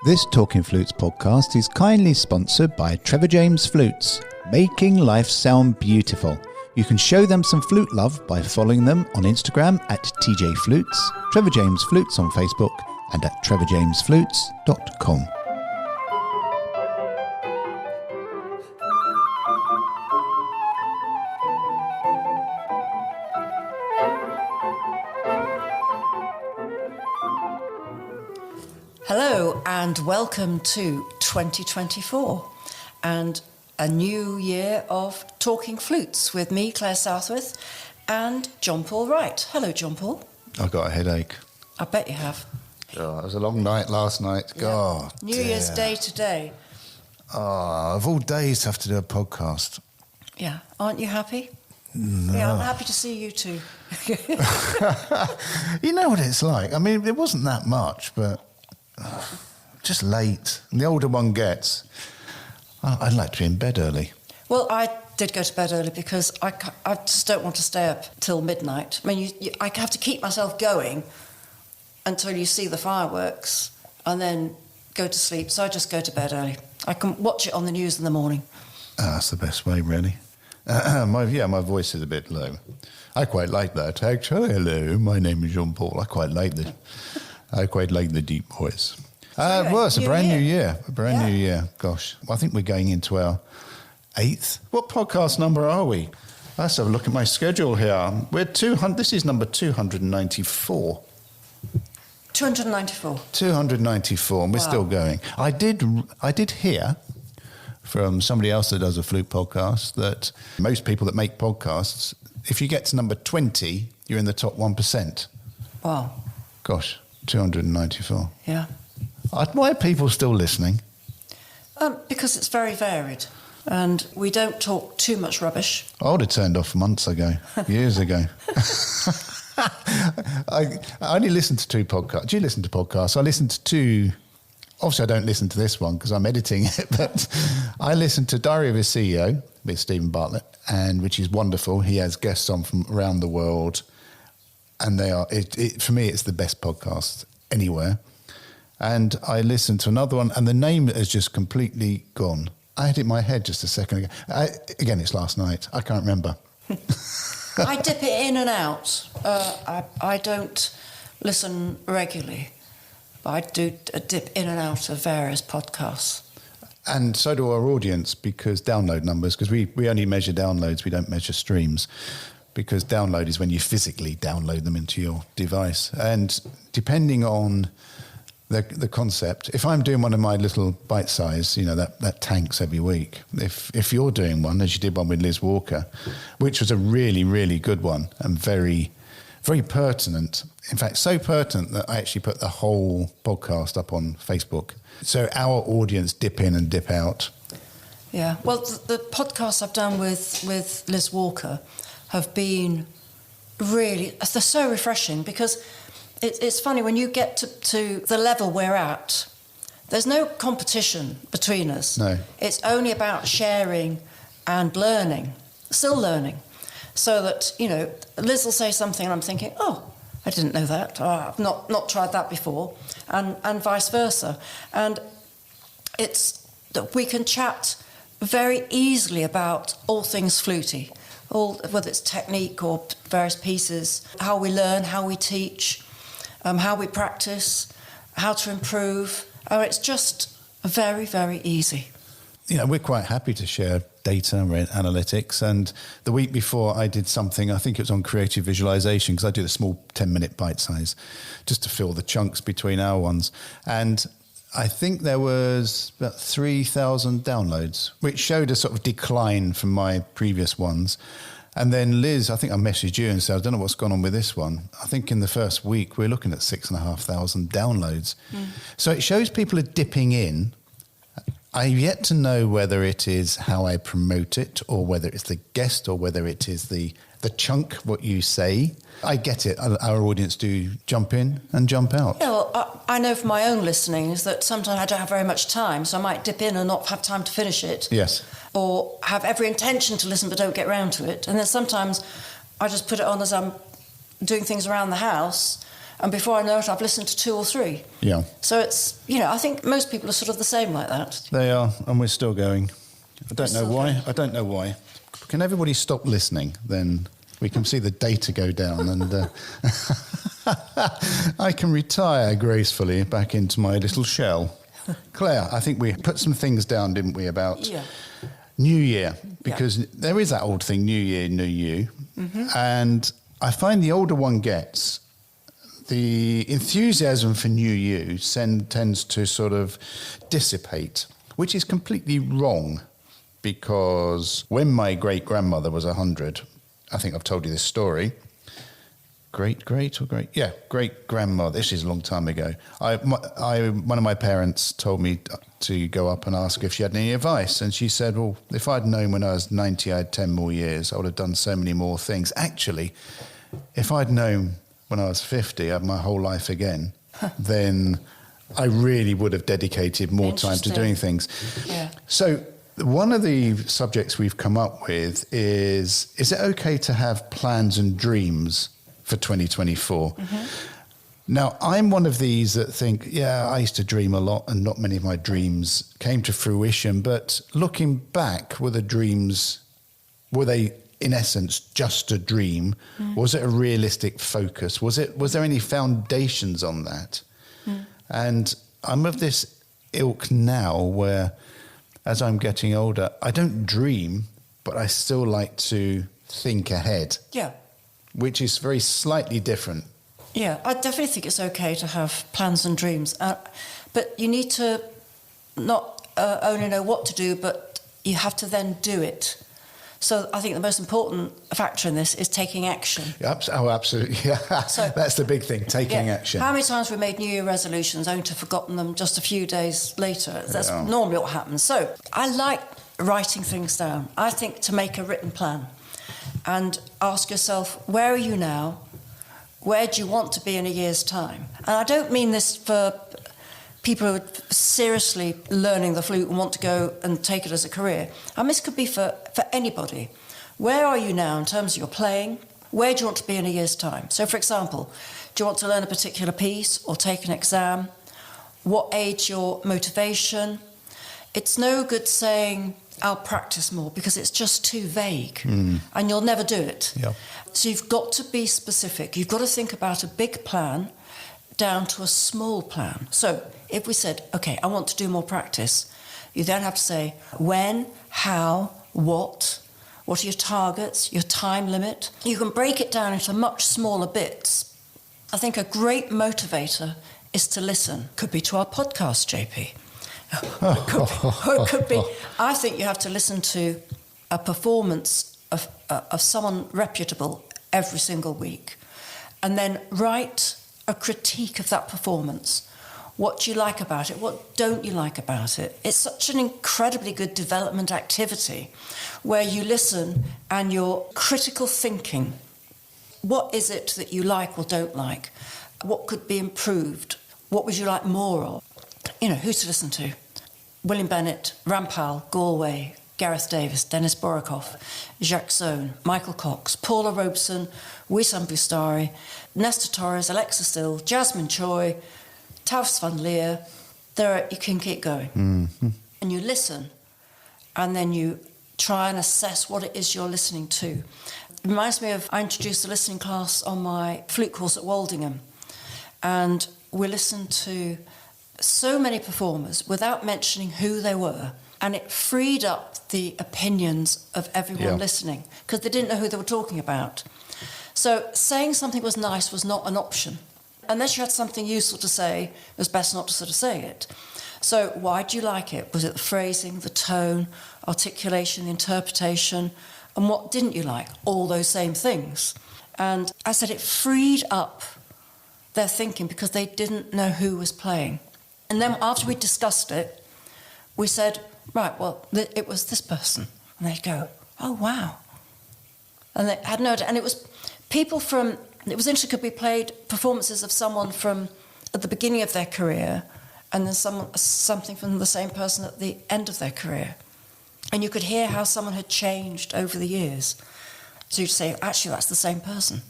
This Talking Flutes podcast is kindly sponsored by Trevor James Flutes, making life sound beautiful. You can show them some flute love by following them on Instagram at TJ Flutes, Trevor James Flutes on Facebook, and at trevorjamesflutes.com. Hello and welcome to 2024 and a new year of Talking Flutes with me, Clare Southworth, and John Paul Wright. Hello, John Paul. I've got a headache. I bet you have. Oh, it was a long night last night. God, New Year's Day today. Oh, of all days to have to do a podcast. Yeah, aren't you happy? No. Yeah, I'm happy to see you too. You know what it's like. I mean, it wasn't that much, but just late. And the older one gets, I'd like to be in bed early. Well, I did go to bed early because I just don't want to stay up till midnight. I mean, I have to keep myself going until you see the fireworks and then go to sleep. So I just go to bed early. I can watch it on the news in the morning. That's the best way, really. My voice is a bit low. I quite like that, actually. Hello, my name is Jean Paul. I quite like the deep voice. Well, it's a brand new year. New year. Gosh, I think we're going into our 8th. What podcast number are we? Let's have a look at my schedule here. We're 200. This is number 294. 294. 294, and we're still going. I did hear from somebody else that does a flute podcast that most people that make podcasts, if you get to number 20, you're in the top 1%. Wow. Gosh, 294. Yeah. Why are people still listening? Because it's very varied and we don't talk too much rubbish. I would have turned off months ago, years ago. I only listened to 2 podcasts. Do you listen to podcasts? I listened to 2. Obviously, I don't listen to this one because I'm editing it, but I listen to Diary of a CEO with Stephen Bartlett, and which is wonderful. He has guests on from around the world, and they are, for me, it's the best podcast anywhere. And I listened to another one, and the name has just completely gone. I had it in my head just a second ago. Again, it's last night. I can't remember. I dip it in and out. I don't listen regularly, but I do dip in and out of various podcasts. And so do our audience, because download numbers, because we only measure downloads, we don't measure streams, because download is when you physically download them into your device. And depending on the concept, if I'm doing one of my little bite size, that tanks every week. If you're doing one, as you did one with Liz Walker, which was a really, really good one and very, very pertinent. In fact, so pertinent that I actually put the whole podcast up on Facebook. So our audience dip in and dip out. Yeah. Well, the podcasts I've done with Liz Walker have been really, they're so refreshing because it's funny, when you get to the level we're at, there's no competition between us. No. It's only about sharing and learning, still learning. So that, Liz will say something and I'm thinking, oh, I didn't know that. Oh, I've not tried that before. And vice versa. And it's that we can chat very easily about all things fluty, whether it's technique or various pieces, how we learn, how we teach, how we practice, how to improve. It's just very, very easy. We're quite happy to share data and analytics. And the week before I did something, I think it was on creative visualization, because I do the small 10-minute bite size just to fill the chunks between our ones. And I think there was about 3,000 downloads, which showed a sort of decline from my previous ones. And then Liz, I think I messaged you and said, I don't know what's gone on with this one. I think in the first week, we're looking at 6,500 downloads. So it shows people are dipping in. I've yet to know whether it is how I promote it, or whether it's the guest, or whether it is the chunk, what you say. I get it. Our audience do jump in and jump out. Yeah, well, I know from my own listenings that sometimes I don't have very much time, so I might dip in and not have time to finish it. Yes. Or have every intention to listen but don't get round to it. And then sometimes I just put it on as I'm doing things around the house, And before I know it, I've listened to 2 or 3. Yeah. So it's, I think most people are sort of the same like that. They are, and we're still going. I don't know why. Going. I don't know why. Can everybody stop listening? Then we can see the data go down, and I can retire gracefully back into my little shell. Claire, I think we put some things down, didn't we, about New Year? Because there is that old thing, New Year, New You. Mm-hmm. And I find the older one gets, the enthusiasm for New You tends to sort of dissipate, which is completely wrong, because when my great-grandmother was 100, I think I've told you this story, great-grandmother, this is a long time ago, one of my parents told me to go up and ask if she had any advice, and she said, well, if I'd known when I was 90 I had 10 more years, I would have done so many more things. Actually, if I'd known when I was 50, I had my whole life again, then I really would have dedicated more time to doing things. Yeah. So one of the subjects we've come up with is it okay to have plans and dreams for 2024? Mm-hmm. Now, I'm one of these that think, I used to dream a lot and not many of my dreams came to fruition. But looking back, were they in essence just a dream? Was it a realistic focus? Was there any foundations on that? And I'm of this ilk now where, as I'm getting older, I don't dream, but I still like to think ahead. Yeah. Which is very slightly different. Yeah, I definitely think it's okay to have plans and dreams, but you need to not only know what to do, but you have to then do it. So I think the most important factor in this is taking action. Oh, absolutely. Yeah. So, that's the big thing, taking action. How many times we made New Year resolutions only to have forgotten them just a few days later? That's normally what happens. So I like writing things down. I think to make a written plan and ask yourself, where are you now? Where do you want to be in a year's time? And I don't mean this for people who are seriously learning the flute and want to go and take it as a career. And this could be for anybody. Where are you now in terms of your playing? Where do you want to be in a year's time? So, for example, do you want to learn a particular piece or take an exam? What age your motivation? It's no good saying, I'll practice more, because it's just too vague and you'll never do it. Yeah. So you've got to be specific. You've got to think about a big plan down to a small plan. So if we said, okay, I want to do more practice, you then have to say when, how, what are your targets, your time limit. You can break it down into much smaller bits. I think a great motivator is to listen. Could be to our podcast, JP. It could be. I think you have to listen to a performance of someone reputable every single week, and then write a critique of that performance. What do you like about it? What don't you like about it? It's such an incredibly good development activity where you listen and you're critical thinking. What is it that you like or don't like? What could be improved? What would you like more of? Who to listen to? William Bennett, Rampal, Galway, Gareth Davis, Dennis Borokoff, Jacques Zone, Michael Cox, Paula Robeson, Wissam Bustari, Nesta Torres, Alexa Still, Jasmine Choi, Tavs van Leer. You can keep going. Mm-hmm. And you listen, and then you try and assess what it is you're listening to. It reminds me of, I introduced a listening class on my flute course at Woldingham, and we listened to so many performers without mentioning who they were, and it freed up the opinions of everyone listening, because they didn't know who they were talking about. So saying something was nice was not an option. Unless you had something useful to say, it was best not to sort of say it. So why do you like it? Was it the phrasing, the tone, articulation, the interpretation? And what didn't you like? All those same things. And I said it freed up their thinking because they didn't know who was playing. And then after we discussed it, we said, right, well, it was this person. And they'd go, oh, wow. And they had no idea. And it was people from, it was interesting, could be played performances of someone from at the beginning of their career and then something from the same person at the end of their career. And you could hear how someone had changed over the years. So you'd say, actually, that's the same person.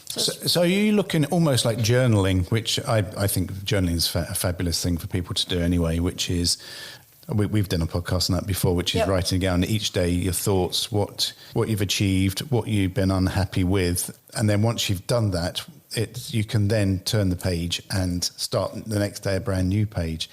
So are you looking almost like journaling, which I think journaling is a fabulous thing for people to do anyway, which is, we've done a podcast on that before, which is writing down each day your thoughts, what you've achieved, what you've been unhappy with. And then once you've done that, you can then turn the page and start the next day a brand new page.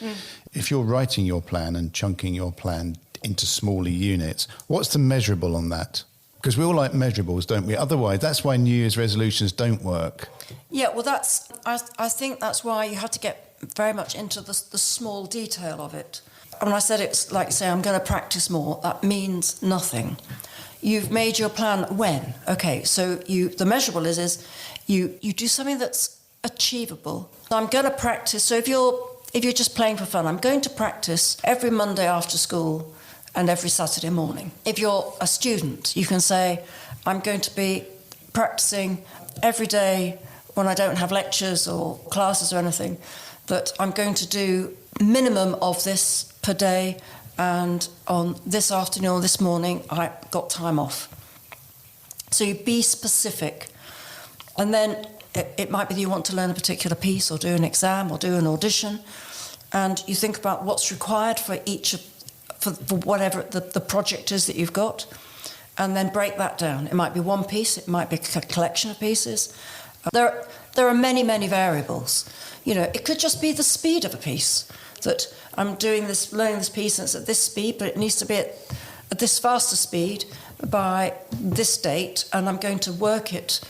If you're writing your plan and chunking your plan into smaller units, what's the measurable on that? Because we all like measurables, don't we? Otherwise, that's why New Year's resolutions don't work. Yeah, well, I think that's why you have to get very much into the small detail of it. When I said it's like, say, I'm going to practice more, that means nothing. You've made your plan when? Okay, so the measurable is you do something that's achievable. I'm going to practice. So if you're just playing for fun, I'm going to practice every Monday after school and every Saturday morning. If you're a student, you can say, I'm going to be practicing every day when I don't have lectures or classes or anything, that I'm going to do minimum of this per day, and on this afternoon or this morning, I got time off. So you be specific. And then it might be that you want to learn a particular piece or do an exam or do an audition, and you think about what's required for each for whatever the project is that you've got, and then break that down. It might be one piece, it might be a collection of pieces. There are many, many variables. You know, it could just be the speed of a piece, that I'm learning this piece and it's at this speed, but it needs to be at this faster speed by this date, and I'm going to work it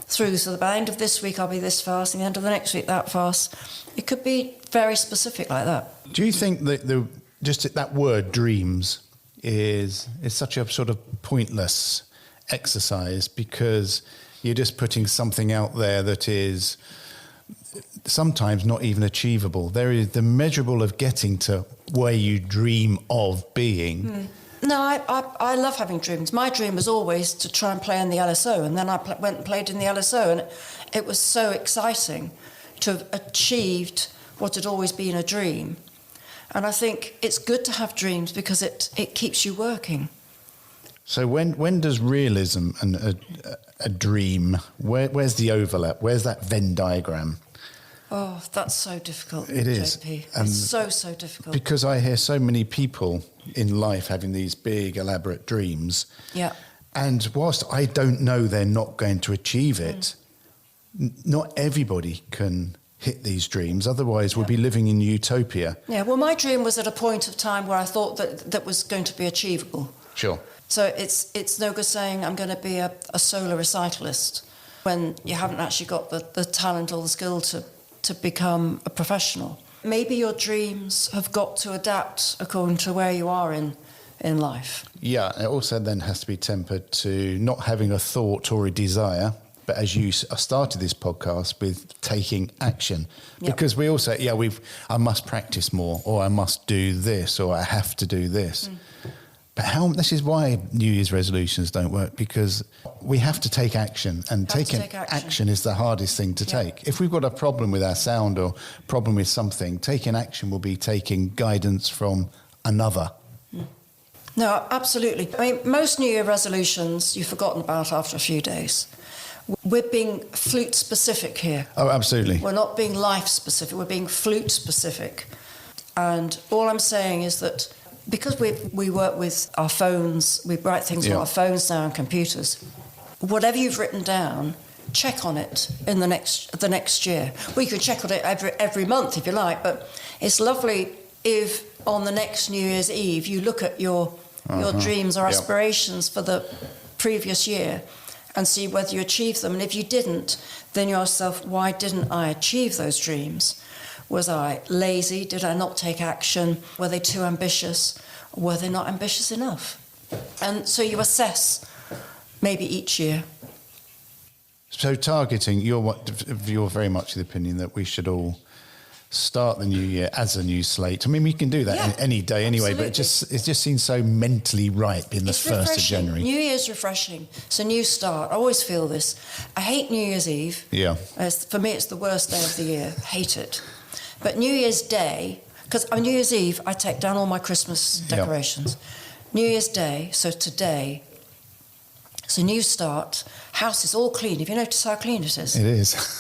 through. So by the end of this week, I'll be this fast, and the end of the next week, that fast. It could be very specific like that. Do you think that just that word dreams is such a sort of pointless exercise, because you're just putting something out there that is sometimes not even achievable? There is the measurable of getting to where you dream of being. No, I love having dreams. My dream was always to try and play in the LSO, and then I went and played in the LSO, and it was so exciting to have achieved what had always been a dream. And I think it's good to have dreams because it keeps you working. So when does realism and a dream, where's the overlap? Where's that Venn diagram? Oh, that's so difficult. It is. JP. It's so difficult. Because I hear so many people in life having these big, elaborate dreams. Yeah. And whilst I don't know they're not going to achieve it, not everybody can hit these dreams. Otherwise, we'll be living in utopia. Yeah, well, my dream was at a point of time where I thought that was going to be achievable. Sure. So it's no good saying I'm going to be a solo recitalist when you haven't actually got the talent or the skill to become a professional. Maybe your dreams have got to adapt according to where you are in life. Yeah, it also then has to be tempered to not having a thought or a desire, but as you started this podcast with taking action. Yep. Because we all say, I must practice more, or I must do this, or I have to do this. But this is why New Year's resolutions don't work, because we have to take action, and taking action is the hardest thing to take. If we've got a problem with our sound or problem with something, taking action will be taking guidance from another. No, absolutely. I mean, most New Year resolutions you've forgotten about after a few days. We're being flute specific here. Oh, absolutely. We're not being life specific, we're being flute specific. And all I'm saying is that because we work with our phones, we write things on our phones now and computers, whatever you've written down, check on it in the next year. Well, you can check on it every month if you like, but it's lovely if on the next New Year's Eve you look at your dreams or aspirations for the previous year and see whether you achieved them. And if you didn't, then you ask yourself, why didn't I achieve those dreams? Was I lazy? Did I not take action? Were they too ambitious? Were they not ambitious enough? And so you assess maybe each year. So targeting, you're very much of the opinion that we should all start the new year as a new slate. I mean, we can do that any day anyway, absolutely. But it just seems so mentally right being the 1st of January. New Year's refreshing. It's a new start. I always feel this. I hate New Year's Eve. Yeah. For me, it's the worst day of the year. Hate it. But New Year's Day, because on New Year's Eve, I take down all my Christmas decorations. New Year's Day, so today, It's a new start. House is all clean. Have you noticed how clean it is? It is.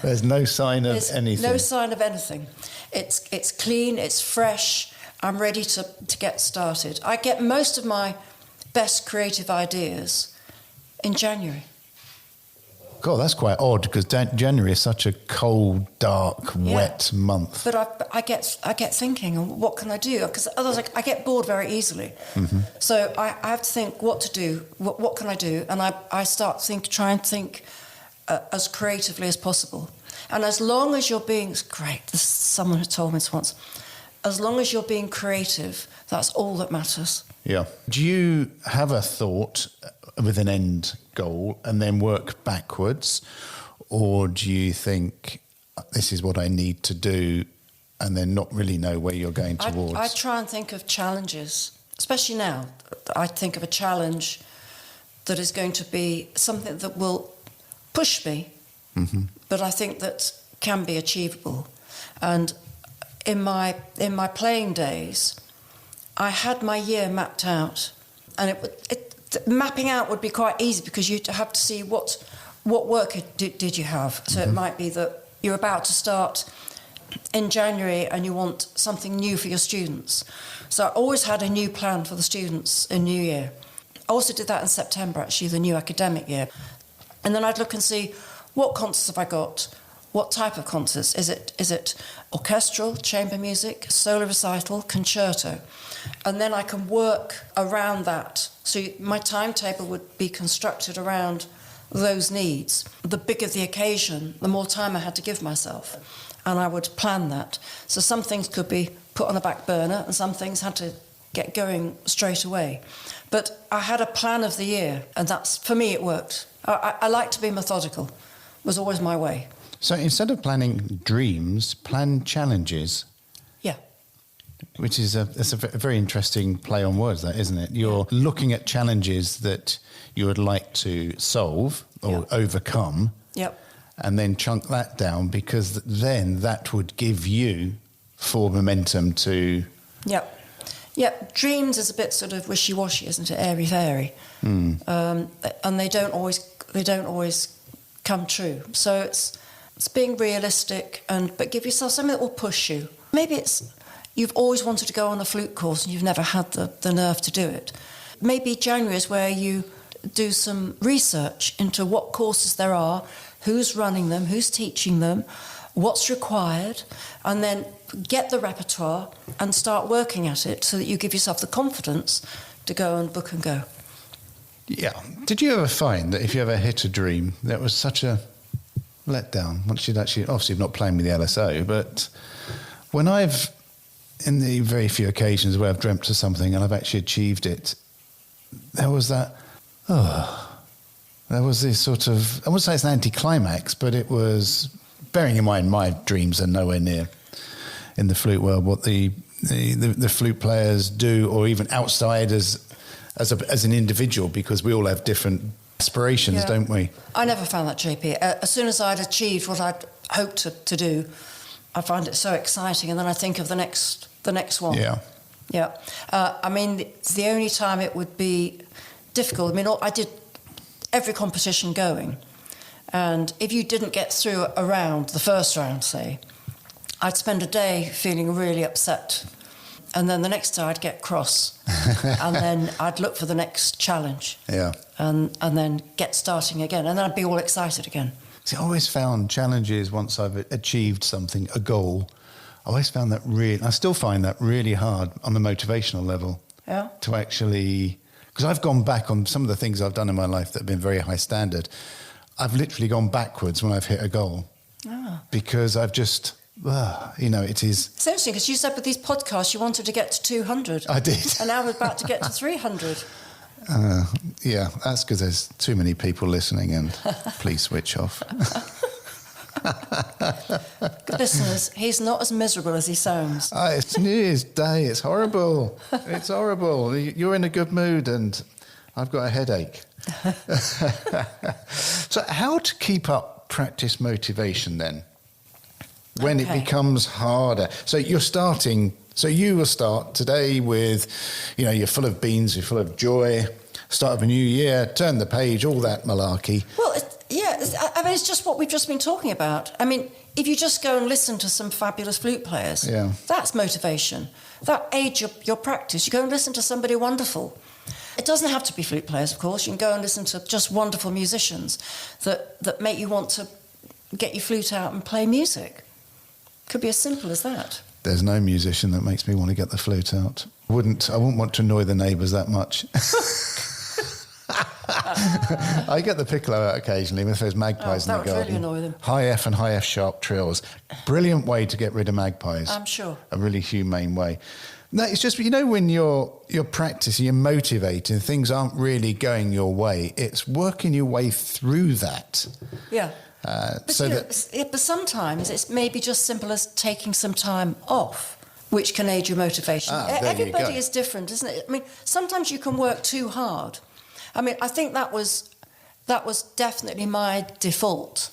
There's no sign of anything. No sign of anything. It's clean, it's fresh. I'm ready to get started. I get most of my best creative ideas in January. God, that's quite odd because January is such a cold, dark, wet month. But I get thinking, what can I do? Because otherwise I get bored very easily. Mm-hmm. So I have to think what to do. What can I do? And I try and think as creatively as possible. And as long as you're being great, this is someone who told me this once. As long as you're being creative, that's all that matters. Yeah. Do you have a thought with an end goal and then work backwards? Or do you think this is what I need to do and then not really know where you're going towards? I try and think of challenges, especially now. I think of a challenge that is going to be something that will push me, but I think that can be achievable. And in my playing days, I had my year mapped out, and mapping out would be quite easy because you'd have to see what work did you have. So it might be that you're about to start in January and you want something new for your students. So I always had a new plan for the students in New Year. I also did that in September, actually, the new academic year. And then I'd look and see what concerts have I got. What type of concerts? Is it orchestral, chamber music, solo recital, concerto? And then I can work around that. So my timetable would be constructed around those needs. The bigger the occasion, the more time I had to give myself. And I would plan that. So some things could be put on the back burner and some things had to get going straight away. But I had a plan of the year, and that's, for me, it worked. I like to be methodical. It was always my way. So instead of planning dreams, plan challenges. Yeah. Which is a very interesting play on words, that, isn't it? You're looking at challenges that you would like to solve or overcome. Yep. And then chunk that down because then that would give you full momentum to... Yep. Yeah, dreams is a bit sort of wishy-washy, isn't it? Airy-fairy. And they don't always come true. So it's being realistic, but give yourself something that will push you. Maybe it's you've always wanted to go on a flute course and you've never had the nerve to do it. Maybe January is where you do some research into what courses there are, who's running them, who's teaching them, what's required, and then get the repertoire and start working at it so that you give yourself the confidence to go and book and go. Yeah. Did you ever find that if you ever hit a dream, that was such a letdown once you'd actually, obviously not playing with the LSO, but when in the very few occasions where I've dreamt of something and I've actually achieved it, there was that, there was this sort of, I wouldn't say it's an anticlimax, but it was, bearing in mind my dreams are nowhere near in the flute world what the flute players do, or even outside as an individual, because we all have different aspirations, don't we? I never found that, JP. As soon as I'd achieved what I'd hoped to do, I find it so exciting, and then I think of the next one. Yeah. I mean, the only time it would be difficult, I mean, I did every competition going, and if you didn't get through a round, the first round, say, I'd spend a day feeling really upset, and then the next day I'd get cross, and then I'd look for the next challenge, and then get starting again, and then I'd be all excited again. See, I always found challenges once I've achieved something, a goal. I always found that I still find that really hard on the motivational level. Yeah. To actually, because I've gone back on some of the things I've done in my life that have been very high standard. I've literally gone backwards when I've hit a goal. Because I've just, it is... It's interesting because you said with these podcasts you wanted to get to 200. I did. And now we're about to get to 300. Yeah, that's because there's too many people listening, and please switch off. Listeners, he's not as miserable as he sounds. It's New Year's Day. It's horrible. It's horrible. You're in a good mood and I've got a headache. So how to keep up practice motivation then when it becomes harder? So you will start today with, you're full of beans, you're full of joy. start of a new year, turn the page, all that malarkey. Well, I mean, it's just what we've just been talking about. I mean, if you just go and listen to some fabulous flute players, that's motivation. That aids your practice. You go and listen to somebody wonderful. It doesn't have to be flute players, of course. You can go and listen to just wonderful musicians that make you want to get your flute out and play music. Could be as simple as that. There's no musician that makes me want to get the flute out. I wouldn't want to annoy the neighbours that much. I get the piccolo out occasionally with those magpies in the garden. That would really annoy them. High F and high F sharp trills. Brilliant way to get rid of magpies. I'm sure. A really humane way. No, it's just, when you're practicing, you're motivated, things aren't really going your way, it's working your way through that. Yeah. But sometimes it's maybe just simple as taking some time off, which can aid your motivation. Everybody is different, isn't it? I mean, sometimes you can work too hard. I mean, I think that was definitely my default,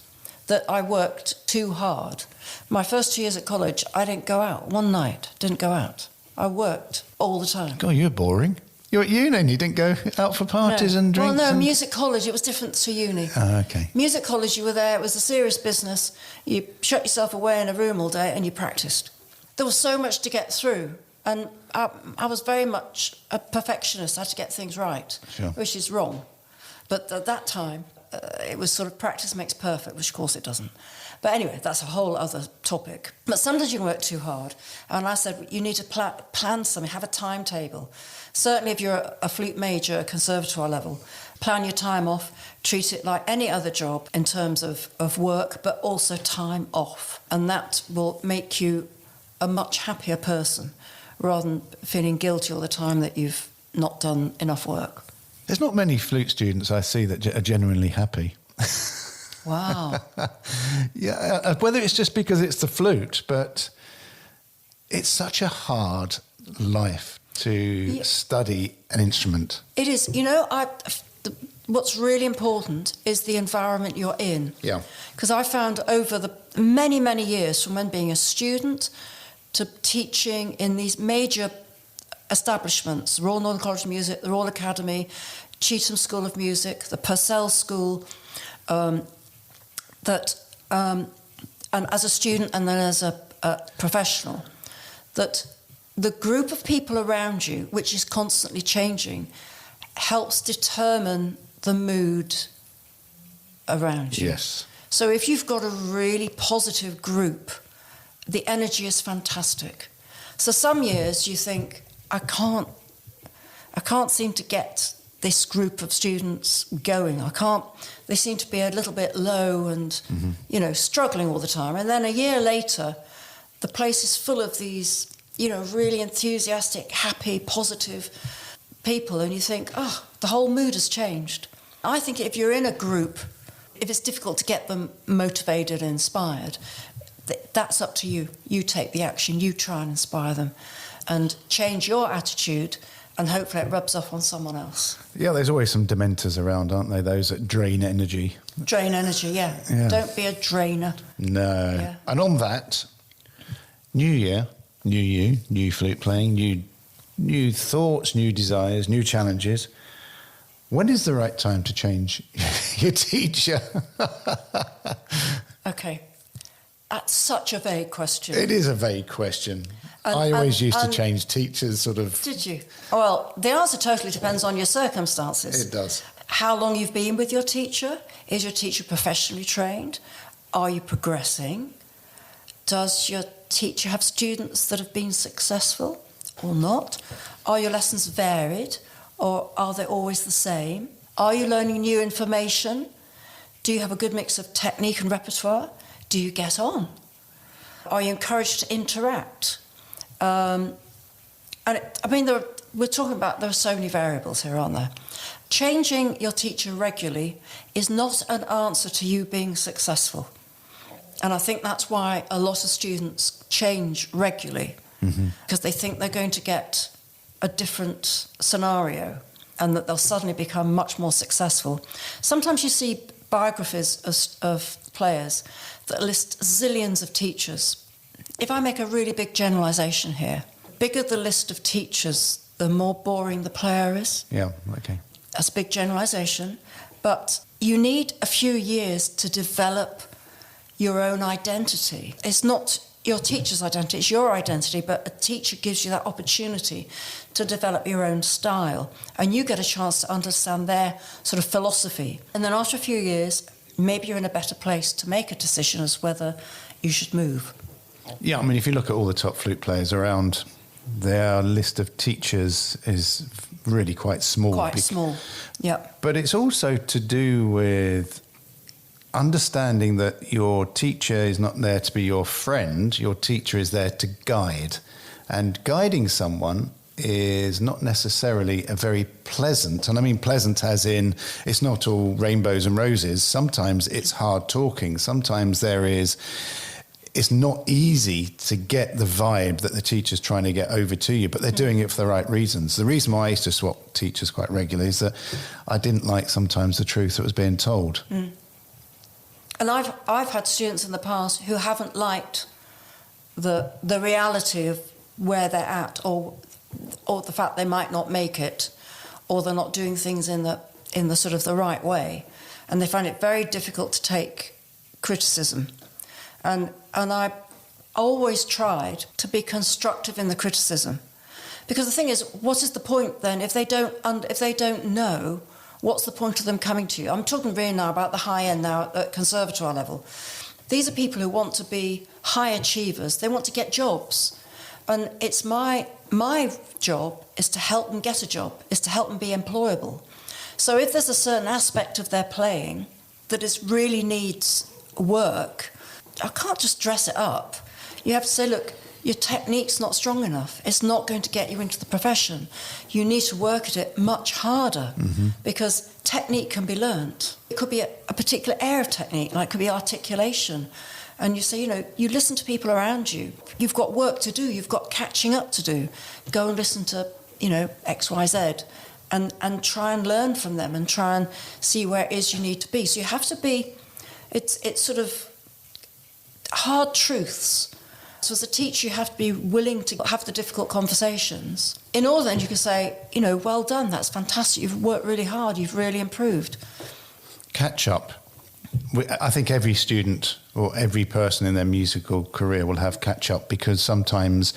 that I worked too hard. My first 2 years at college, I didn't go out. One night, didn't go out. I worked all the time. God, you're boring. You're at uni and you didn't go out for parties and drinks? Well, no, music college, it was different to uni. Oh, okay. Music college, you were there, it was a serious business. You shut yourself away in a room all day and you practiced. There was so much to get through. And I was very much a perfectionist. I had to get things right, which is wrong. But at that time, it was sort of practice makes perfect, which of course it doesn't. But anyway, that's a whole other topic. But sometimes you can work too hard. And I said, you need to plan something, have a timetable. Certainly if you're a flute major at conservatoire level, plan your time off, treat it like any other job in terms of work, but also time off. And that will make you a much happier person rather than feeling guilty all the time that you've not done enough work. There's not many flute students I see that are genuinely happy. Wow. Yeah, whether it's just because it's the flute, but it's such a hard life to study an instrument. It is. What's really important is the environment you're in. Yeah. Because I found over the many, many years, from when being a student to teaching in these major establishments, the Royal Northern College of Music, the Royal Academy, Cheetham School of Music, the Purcell School, and as a student and then as a professional, that the group of people around you, which is constantly changing, helps determine the mood around you. Yes. So if you've got a really positive group, the energy is fantastic. So some years you think, I can't seem to get this group of students going. They seem to be a little bit low and, struggling all the time. And then a year later, the place is full of these, really enthusiastic, happy, positive people. And you think, the whole mood has changed. I think if you're in a group, if it's difficult to get them motivated and inspired, that's up to you. You take the action, you try and inspire them and change your attitude, and hopefully it rubs off on someone else. Yeah, there's always some dementors around, aren't there? Those that drain energy. Drain energy, yeah. Don't be a drainer. No. Yeah. And on that, new year, new you, new flute playing, new thoughts, new desires, new challenges. When is the right time to change your teacher? Okay. That's such a vague question. It is a vague question. I always used to change teachers, sort of. Did you? Well, the answer totally depends on your circumstances. It does. How long you've been with your teacher? Is your teacher professionally trained? Are you progressing? Does your teacher have students that have been successful or not? Are your lessons varied or are they always the same? Are you learning new information? Do you have a good mix of technique and repertoire? Do you get on? Are you encouraged to interact? We're talking about, there are so many variables here, aren't there? Changing your teacher regularly is not an answer to you being successful. And I think that's why a lot of students change regularly, because they think they're going to get a different scenario and that they'll suddenly become much more successful. Sometimes you see biographies of players that list zillions of teachers. If I make a really big generalisation here, bigger the list of teachers, the more boring the player is. Yeah, okay. That's a big generalisation, but you need a few years to develop your own identity. It's not your teacher's identity, it's your identity, but a teacher gives you that opportunity to develop your own style, and you get a chance to understand their sort of philosophy. And then after a few years, maybe you're in a better place to make a decision as whether you should move. Yeah, I mean, if you look at all the top flute players around, their list of teachers is really quite small. Quite small, yeah. But it's also to do with understanding that your teacher is not there to be your friend, your teacher is there to guide. And guiding someone is not necessarily a very pleasant, and I mean pleasant as in it's not all rainbows and roses. Sometimes it's hard talking. Sometimes it's not easy to get the vibe that the teacher's trying to get over to you, but they're doing it for the right reasons. The reason why I used to swap teachers quite regularly is that I didn't like sometimes the truth that was being told. Mm. And I've had students in the past who haven't liked the reality of where they're at, or the fact they might not make it, or they're not doing things in the sort of the right way, and they find it very difficult to take criticism. And I always tried to be constructive in the criticism, because the thing is, what is the point then if they don't know? What's the point of them coming to you? I'm talking really now about the high end now at conservatoire level. These are people who want to be high achievers. They want to get jobs. And it's my job is to help them get a job, is to help them be employable. So if there's a certain aspect of their playing that really needs work, I can't just dress it up. You have to say, look, your technique's not strong enough. It's not going to get you into the profession. You need to work at it much harder, because technique can be learnt. It could be a particular area of technique, like it could be articulation. And you say, you listen to people around you. You've got work to do. You've got catching up to do. Go and listen to, X, Y, Z, and try and learn from them and try and see where it is you need to be. So you have to be, it's sort of hard truths. So as a teacher, you have to be willing to have the difficult conversations. In order then you can say, well done, that's fantastic, you've worked really hard, you've really improved. Catch up. I think every student or every person in their musical career will have catch up, because sometimes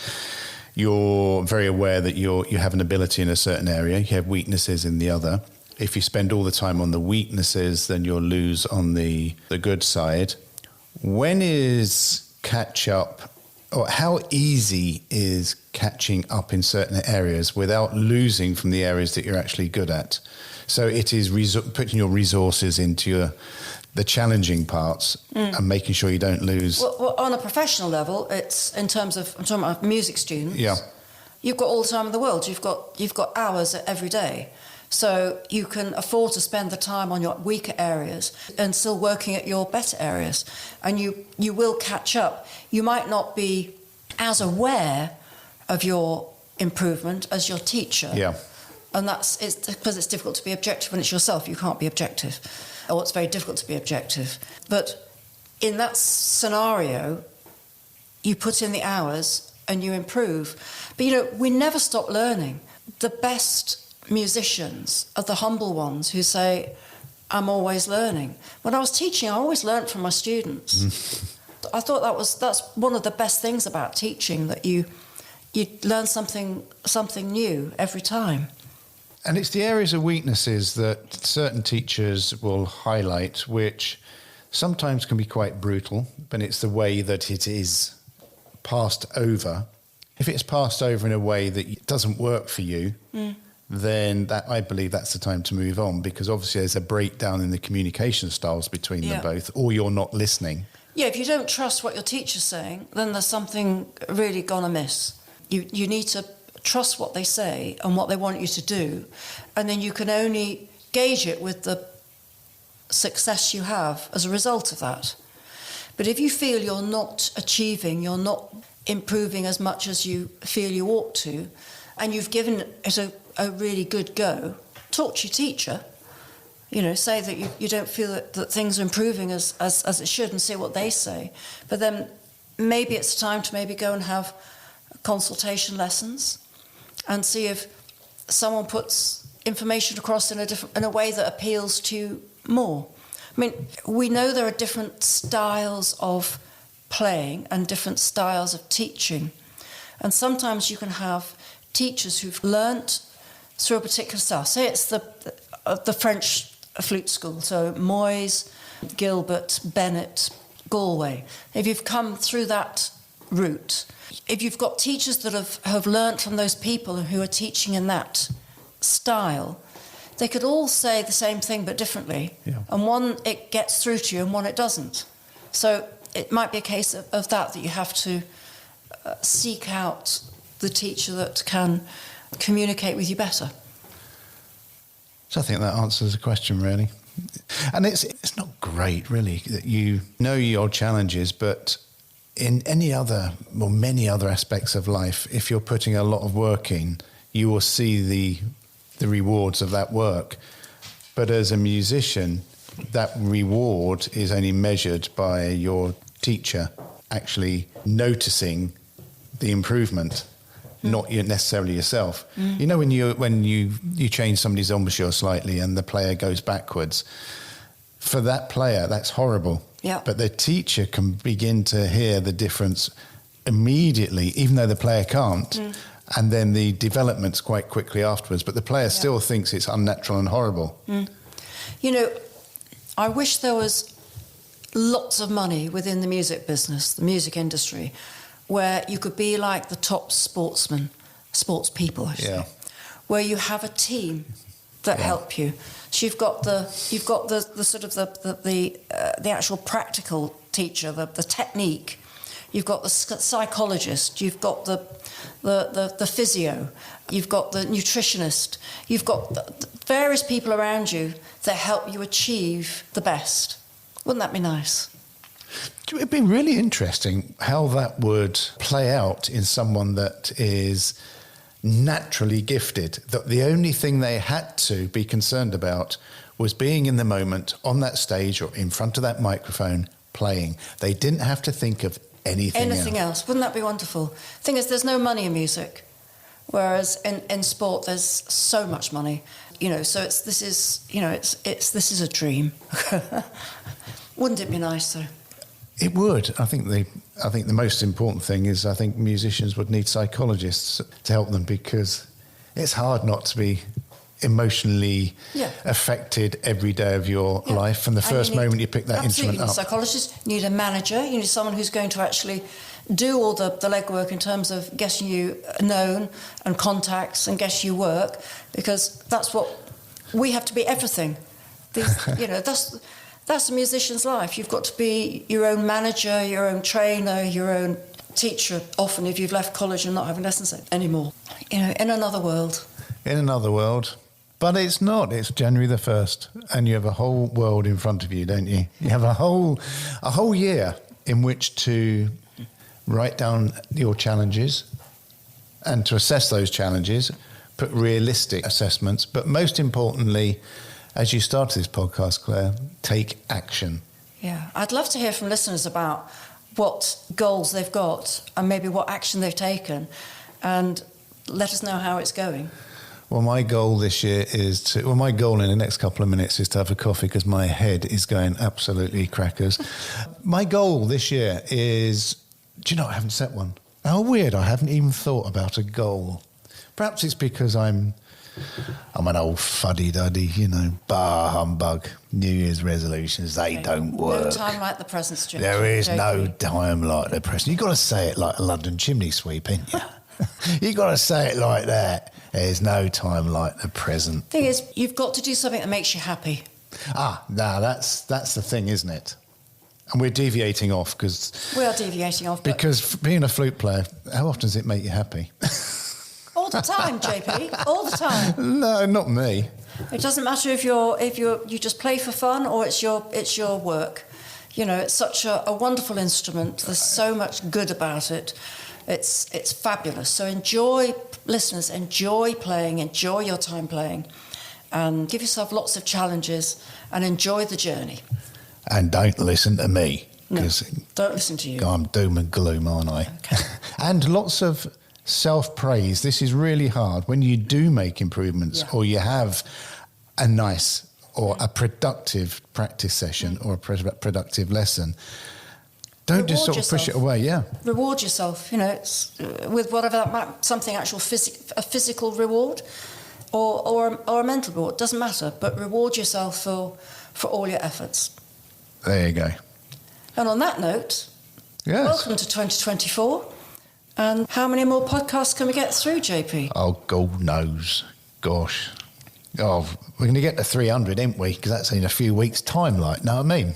you're very aware that you have an ability in a certain area, you have weaknesses in the other. If you spend all the time on the weaknesses, then you'll lose on the good side. When is catch up, or how easy is catching up in certain areas without losing from the areas that you're actually good at? So it is putting your resources into the challenging parts and making sure you don't lose. Well, on a professional level, it's in terms of, I'm talking about music students. Yeah. You've got all the time in the world. You've got hours every day. So you can afford to spend the time on your weaker areas and still working at your better areas. And you will catch up. You might not be as aware of your improvement as your teacher. Yeah. And it's because it's difficult to be objective when it's yourself. You can't be objective. Or it's very difficult to be objective. But in that scenario, you put in the hours and you improve. But, we never stop learning. The best musicians are the humble ones who say, I'm always learning. When I was teaching, I always learned from my students. I thought that's one of the best things about teaching, that you learn something new every time. And it's the areas of weaknesses that certain teachers will highlight, which sometimes can be quite brutal, but it's the way that it is passed over. If it's passed over in a way that doesn't work for you, then I believe that's the time to move on, because obviously there's a breakdown in the communication styles between them both, or you're not listening. Yeah, if you don't trust what your teacher's saying, then there's something really gone amiss. You need to trust what they say and what they want you to do, and then you can only gauge it with the success you have as a result of that. But if you feel you're not achieving, you're not improving as much as you feel you ought to, and you've given it a really good go, talk to your teacher. Say that you don't feel that things are improving as it should, and see what they say. But then maybe it's time to maybe go and have consultation lessons and see if someone puts information across in a way that appeals to you more. I mean, we know there are different styles of playing and different styles of teaching. And sometimes you can have teachers who've learnt through a particular style. Say it's the French flute school, so Moyes, Gilbert, Bennett, Galway. If you've come through that route, if you've got teachers that have learnt from those people who are teaching in that style, they could all say the same thing but differently. Yeah. And one, it gets through to you, and one, it doesn't. So it might be a case of that you have to seek out the teacher that can communicate with you better. So I think that answers the question, really. And it's not great, really, that you know your challenges, but in any other, or many other aspects of life, if you're putting a lot of work in, you will see the rewards of that work. But as a musician, that reward is only measured by your teacher actually noticing the improvement, not necessarily yourself. You know, when you change somebody's embouchure slightly and the player goes backwards, for that player, that's horrible. Yeah. But the teacher can begin to hear the difference immediately, even though the player can't. And then the development's quite quickly afterwards. But the player still thinks it's unnatural and horrible. You know, I wish there was lots of money within the music business, the music industry, where you could be like the top sports people, I say, where you have a team that help you. So you've got the sort of the actual practical teacher, the technique. You've got the psychologist. You've got the physio. You've got the nutritionist. You've got the various people around you that help you achieve the best. Wouldn't that be nice? It'd be really interesting how that would play out in someone that is naturally gifted, that the only thing they had to be concerned about was being in the moment on that stage or in front of that microphone playing. They didn't have to think of anything else. Wouldn't that be wonderful? Thing is, there's no money in music, whereas in sport there's so much money. You know, so this is a dream. Wouldn't it be nice though? It would. I think the most important thing is I think musicians would need psychologists to help them, because it's hard not to be emotionally affected every day of your life from the first moment you pick that instrument up. Absolutely, a psychologist, you need a manager, you need someone who's going to actually do all the legwork in terms of getting you known and contacts and getting you work, because that's what we have to be, everything. That's a musician's life. You've got to be your own manager, your own trainer, your own teacher, often if you've left college and not having lessons anymore. You know, in another world. In another world. But it's not. It's January the 1st, and you have a whole world in front of you, don't you? You have a whole year in which to write down your challenges and to assess those challenges, put realistic assessments, but most importantly, as you start this podcast, Claire, take action. Yeah, I'd love to hear from listeners about what goals they've got and maybe what action they've taken, and let us know how it's going. Well, my goal this year my goal in the next couple of minutes is to have a coffee, because my head is going absolutely crackers. My goal this year is, do you know, I haven't set one. How weird, I haven't even thought about a goal. Perhaps it's because I'm an old fuddy-duddy, you know, bah humbug. New Year's resolutions, they don't work. No time like the present, Jim. There is no time like the present. You've got to say it like a London chimney sweep, ain't you? You've got to say it like that. There's no time like the present. Thing is, you've got to do something that makes you happy. That's the thing, isn't it? And we're deviating off because... We are deviating off. Because being a flute player, how often does it make you happy? All the time, JP. All the time. No, not me. It doesn't matter if you just play for fun or it's your work. You know, it's such a wonderful instrument. There's so much good about it. It's fabulous. So enjoy, listeners, enjoy playing, enjoy your time playing, and give yourself lots of challenges and enjoy the journey. And don't listen to me. No, don't listen to you. I'm doom and gloom, aren't I? Okay. And lots of self-praise. This is really hard. When you do make improvements or you have a nice or a productive practice session or a productive lesson, don't just sort of push it away. Yeah. Reward yourself, it's with whatever that might, something actual a physical reward or a mental reward, doesn't matter, but reward yourself for all your efforts. There you go. And on that note, welcome to 2024. And how many more podcasts can we get through, JP? Oh, God knows. Gosh. Oh, we're going to get to 300, ain't we? Because that's in a few weeks' time, like, know what I mean?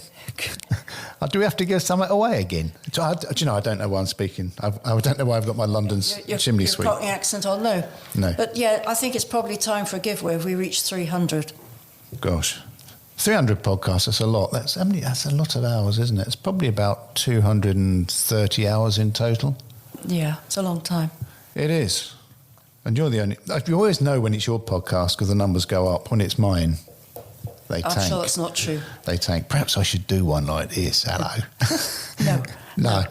Do we have to give something away again? I don't know why I'm speaking. I don't know why I've got my London chimney sweep. Your Cockney accent on, no. But yeah, I think it's probably time for a giveaway if we reach 300. Gosh. 300 podcasts, that's a lot. That's a lot of hours, isn't it? It's probably about 230 hours in total. Yeah, it's a long time. It is. And you're the only... You always know when it's your podcast because the numbers go up. When it's mine, they tank. I'm sure that's not true. They tank. Perhaps I should do one like this. Hello. No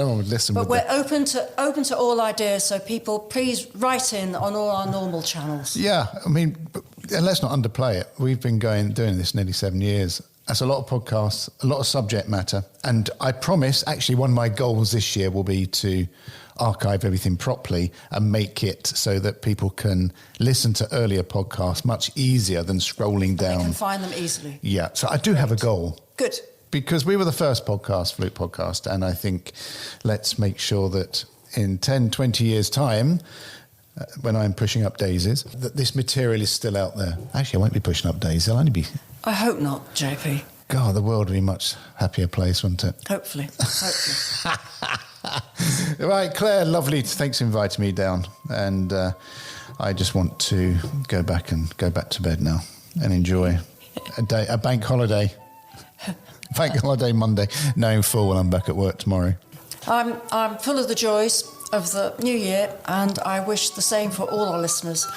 one would listen. But we're open to all ideas, so people, please write in on all our normal channels. Yeah, I mean, and let's not underplay it. We've been doing this nearly 7 years. That's a lot of podcasts, a lot of subject matter. And I promise, actually, one of my goals this year will be to archive everything properly and make it so that people can listen to earlier podcasts much easier than scrolling down. They can find them easily. Yeah, so I do have a goal. Good. Because we were the first podcast, Flute Podcast, and I think let's make sure that in 10, 20 years' time, when I'm pushing up daisies, that this material is still out there. Actually, I won't be pushing up daisies. I'll only be... I hope not, JP. God, the world would be a much happier place, wouldn't it? Hopefully. Right, Claire, lovely. Thanks for inviting me down. And I just want to go back to bed now and enjoy a bank holiday. Bank holiday Monday, knowing full well I'm back at work tomorrow. I'm full of the joys of the new year, and I wish the same for all our listeners.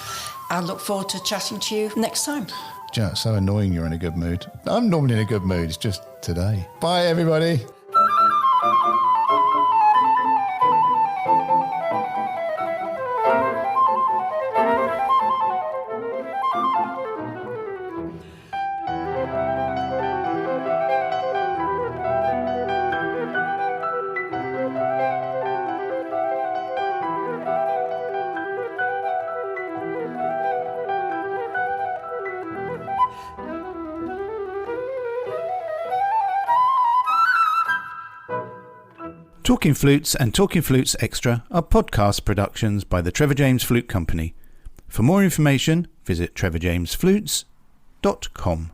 I look forward to chatting to you next time. Do you know, it's so annoying you're in a good mood. I'm normally in a good mood, it's just today. Bye, everybody. Talking Flutes and Talking Flutes Extra are podcast productions by the Trevor James Flute Company. For more information, visit trevorjamesflutes.com.